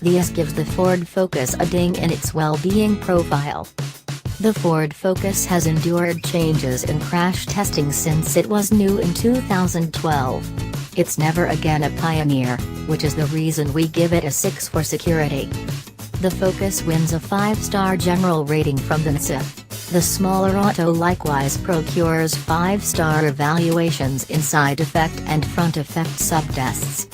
The S gives the Ford Focus a ding in its well-being profile. The Ford Focus has endured changes in crash testing since it was new in 2012. It's never again a pioneer, which is the reason we give it a 6 for security. The Focus wins a 5-star general rating from the NHTSA. The smaller auto likewise procures 5-star evaluations in side effect and front effect subtests.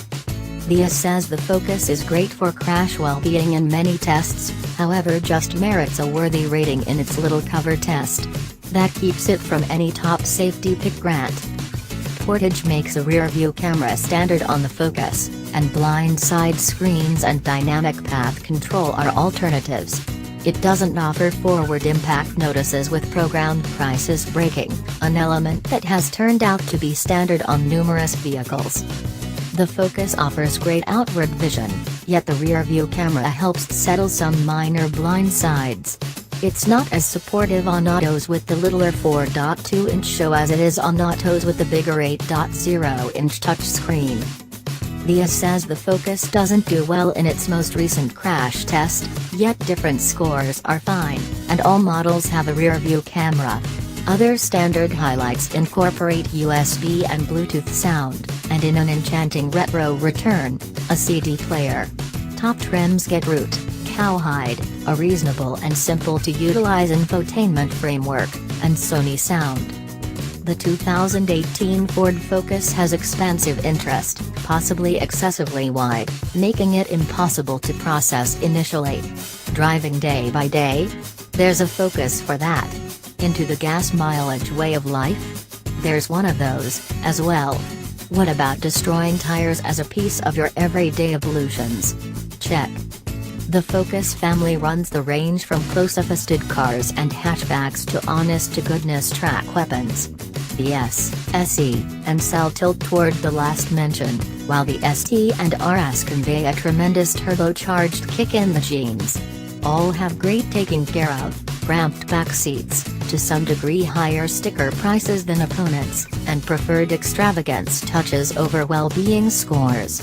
The IIHS says the Focus is great for crash well-being in many tests, however just merits a worthy rating in its little cover test. That keeps it from any top safety pick grant. Portage makes a rear-view camera standard on the Focus, and blind side screens and dynamic path control are alternatives. It doesn't offer forward impact notices with programmed crisis braking, an element that has turned out to be standard on numerous vehicles. The Focus offers great outward vision, yet the rear-view camera helps settle some minor blind sides. It's not as supportive on autos with the littler 4.2-inch show as it is on autos with the bigger 8.0-inch touchscreen. The IIHS says the Focus doesn't do well in its most recent crash test, yet different scores are fine, and all models have a rear-view camera. Other standard highlights incorporate USB and Bluetooth sound, and in an enchanting retro return, a CD player. Top trims get root, cowhide, a reasonable and simple to utilize infotainment framework, and Sony sound. The 2018 Ford Focus has expansive interest, possibly excessively wide, making it impossible to process initially. Driving day by day? There's a Focus for that. Into the gas mileage way of life? There's one of those, as well. What about destroying tires as a piece of your everyday ablutions? Check. The Focus family runs the range from close-fisted cars and hatchbacks to honest-to-goodness track weapons. The S, SE, and SL tilt toward the last mentioned, while the ST and RS convey a tremendous turbocharged kick in the genes. All have great taking care of, ramped back seats, to some degree higher sticker prices than opponents, and preferred extravagance touches over well-being scores.